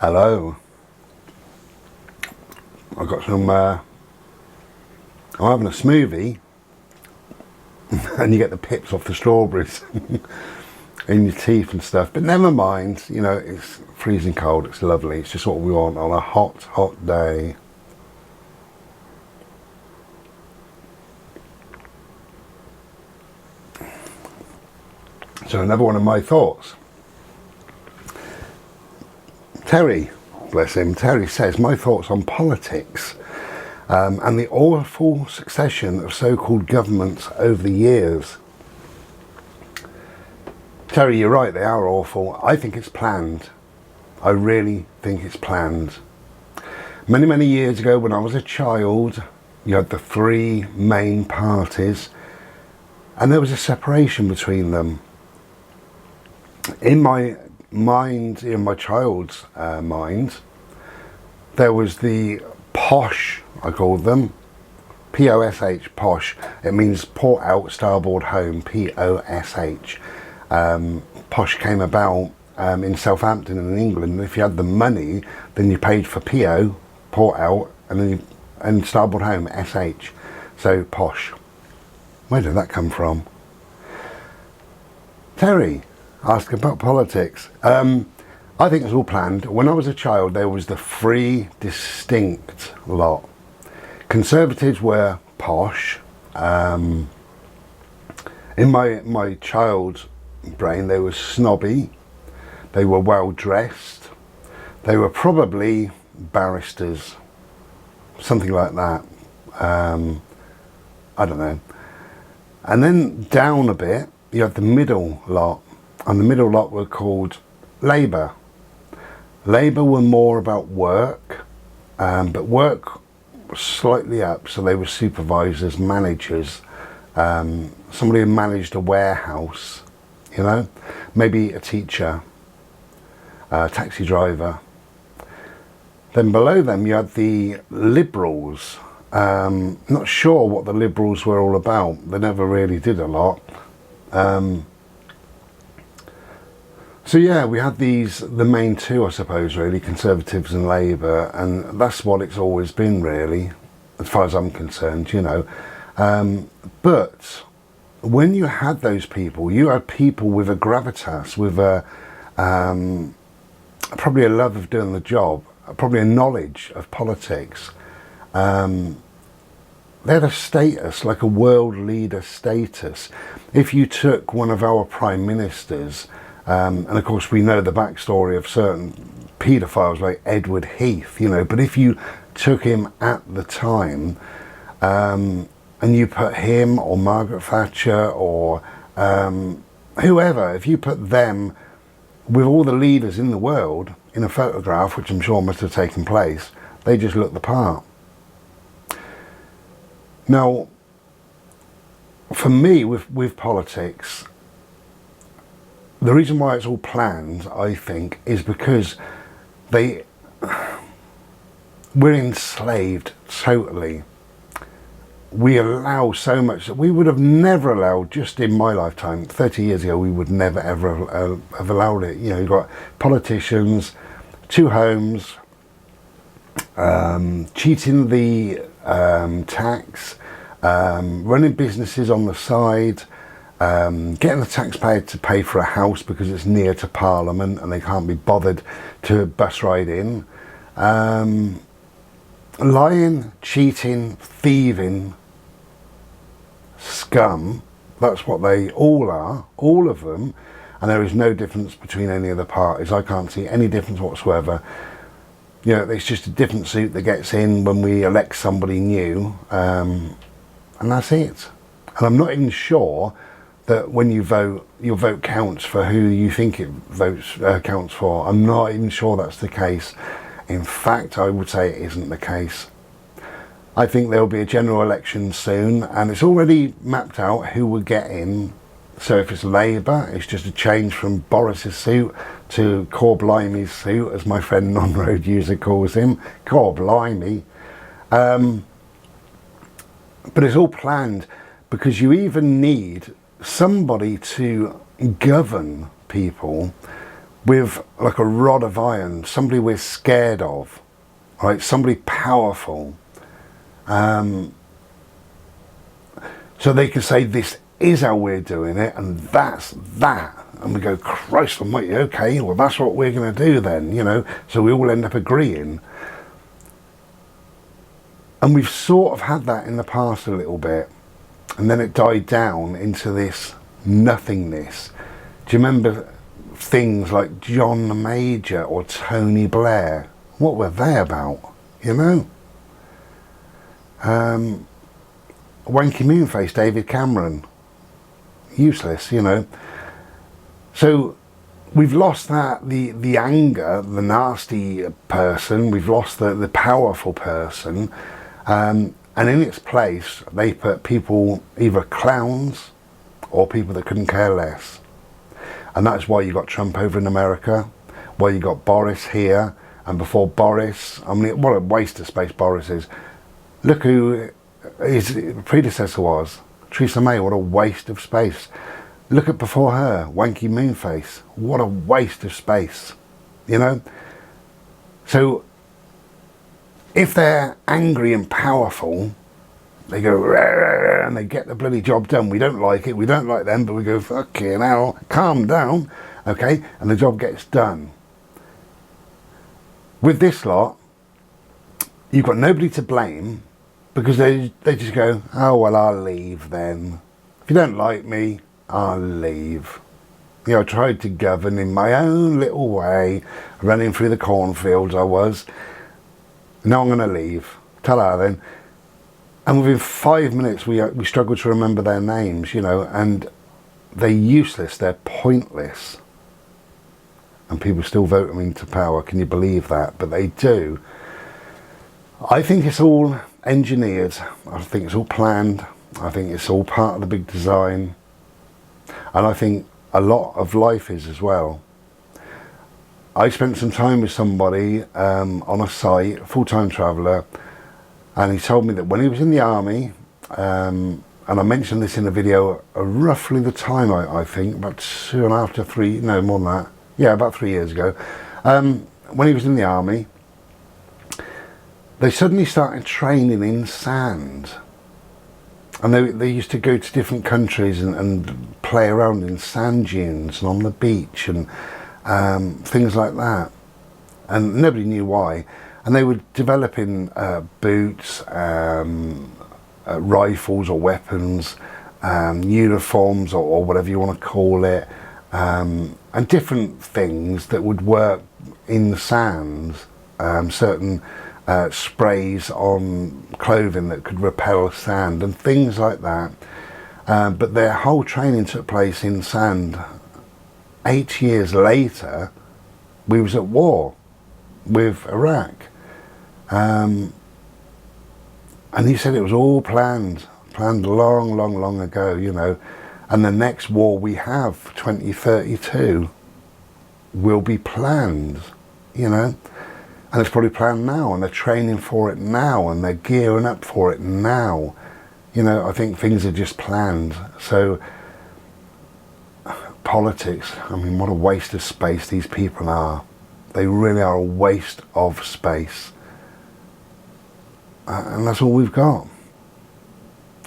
Hello. I've got some, I'm having a smoothie and you get the pips off the strawberries in your teeth and stuff. But never mind, you know, it's freezing cold, it's lovely. It's just what we want on a hot, hot day. So another one of my thoughts. Terry, bless him, Terry says, my thoughts on politics and the awful succession of so-called governments over the years. Terry, you're right, they are awful. I think it's planned. I really think it's planned. Many, many years ago when I was a child, you had the three main parties and there was a separation between them. In my mind, in my child's mind, there was the posh, I called them, P-O-S-H, posh. It means port out, starboard home, P-O-S-H. Posh came about in Southampton in England. If you had the money, then you paid for P-O, port out, and starboard home, S-H. So posh. Where did that come from? Terry, ask about politics. I think it's all planned. When I was a child, there was the three distinct lot. Conservatives were posh. In my child's brain, they were snobby. They were well dressed. They were probably barristers, something like that. I don't know. And then down a bit, you had the middle lot. And the middle lot were called Labour. Labour were more about work, but work was slightly up, so they were supervisors, managers, somebody who managed a warehouse, you know, maybe a teacher, a taxi driver. Then below them you had the Liberals. Not sure what the Liberals were all about. They never really did a lot. So yeah, we had the main two, I suppose, really, Conservatives and Labour, and that's what it's always been, really, as far as I'm concerned, you know. But when you had those people, you had people with a gravitas, with a probably a love of doing the job, probably a knowledge of politics. They had a status, like a world leader status. If you took one of our prime ministers, and of course we know the backstory of certain paedophiles like Edward Heath, you know, but if you took him at the time and you put him or Margaret Thatcher or whoever, if you put them with all the leaders in the world in a photograph, which I'm sure must have taken place, they just look the part. Now, for me, with politics, the reason why it's all planned, I think, is because we're enslaved totally. We allow so much that we would have never allowed, just in my lifetime, 30 years ago, we would never ever have allowed it. You know, you've got politicians, two homes, cheating the tax, running businesses on the side, getting the taxpayer to pay for a house because it's near to Parliament and they can't be bothered to bus ride in, lying, cheating, thieving, scum. That's what they all are, all of them, and there is no difference between any of the parties. I can't see any difference whatsoever. You know, it's just a different suit that gets in when we elect somebody new, and that's it. And I'm not even sure that when you vote, your vote counts for who you think it counts for. I'm not even sure that's the case. In fact, I would say it isn't the case. I think there'll be a general election soon, and it's already mapped out who will get in. So if it's Labour, it's just a change from Boris's suit to Corblimey's suit, as my friend non-road user calls him, Corblimey. But it's all planned because you even need somebody to govern people with like a rod of iron, somebody we're scared of, right? Somebody powerful. So they can say this is how we're doing it, and that's that. And we go, Christ almighty, okay, well that's what we're going to do then, you know. So we all end up agreeing. And we've sort of had that in the past a little bit. And then it died down into this nothingness. Do you remember things like John Major or Tony Blair? What were they about, you know? Wanky Moonface, David Cameron. Useless, you know. So we've lost that, the anger, the nasty person. We've lost the powerful person. And in its place, they put people, either clowns or people that couldn't care less. And that's why you got Trump over in America, why you got Boris here, and before Boris, I mean, what a waste of space Boris is. Look who his predecessor was, Theresa May, what a waste of space. Look at before her, Wanky Moonface, what a waste of space, you know? So, if they're angry and powerful, they go, rah, rah, rah, and they get the bloody job done. We don't like it, we don't like them, but we go, fucking hell, calm down, okay? And the job gets done. With this lot, you've got nobody to blame, because they just go, oh, well, I'll leave then. If you don't like me, I'll leave. You know, I tried to govern in my own little way, running through the cornfields I was. Now I'm going to leave. Ta-da then. And within 5 minutes, we struggled to remember their names, you know, and they're useless, they're pointless. And people still vote them into power, can you believe that? But they do. I think it's all engineered. I think it's all planned. I think it's all part of the big design. And I think a lot of life is as well. I spent some time with somebody on a site, a full-time traveller, and he told me that when he was in the army, and I mentioned this in a video, roughly the time, I think, about 2.5 to 3, no more than that, yeah, about 3 years ago, when he was in the army, they suddenly started training in sand. And they used to go to different countries and play around in sand dunes and on the beach and things like that. And nobody knew why. And they were developing boots, rifles or weapons, uniforms or whatever you want to call it, and different things that would work in the sands, certain sprays on clothing that could repel sand and things like that. But their whole training took place in sand. 8 years later, we was at war with Iraq. And he said it was all planned long ago, you know. And the next war we have, 2032, will be planned, you know. And it's probably planned now, and they're training for it now, and they're gearing up for it now. You know, I think things are just planned. So, politics, I mean, what a waste of space these people are. They really are a waste of space. And that's all we've got.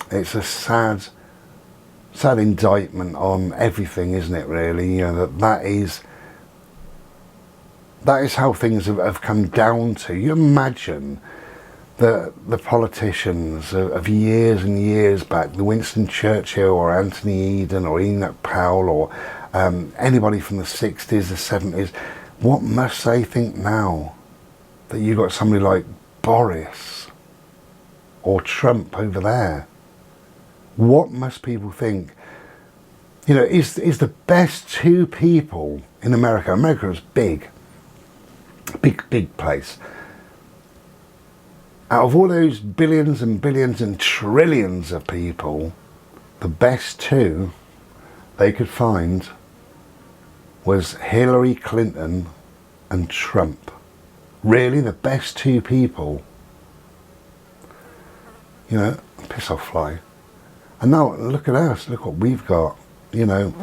It's a sad indictment on everything, isn't it, really? You know, that is how things have come down to. You imagine the politicians of years and years back, the Winston Churchill or Anthony Eden or Enoch Powell or anybody from the 60s, the 70s, what must they think now that you got somebody like Boris or Trump over there? What must people think? You know, is the best two people in America, America is big place. Out of all those billions and billions and trillions of people, the best two they could find was Hillary Clinton and Trump. Really, the best two people. You know, piss off, fly. And now look at us, look what we've got, you know.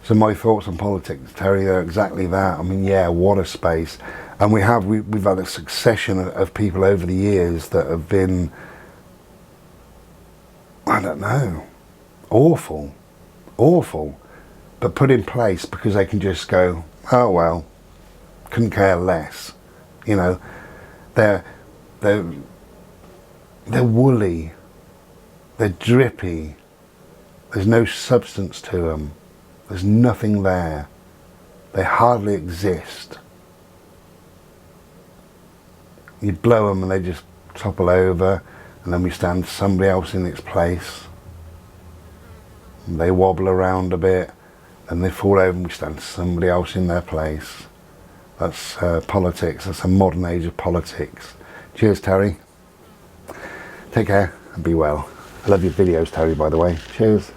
So my thoughts on politics, Terry, are exactly that. I mean, yeah, what a space. And we've had a succession of people over the years that have been, I don't know, awful, but put in place because they can just go, oh well, couldn't care less. You know, they're woolly, they're drippy, there's no substance to them, there's nothing there, they hardly exist. You blow them and they just topple over, and then we stand somebody else in its place. And they wobble around a bit, and they fall over and we stand somebody else in their place. That's politics. That's a modern age of politics. Cheers, Terry. Take care and be well. I love your videos, Terry, by the way. Cheers.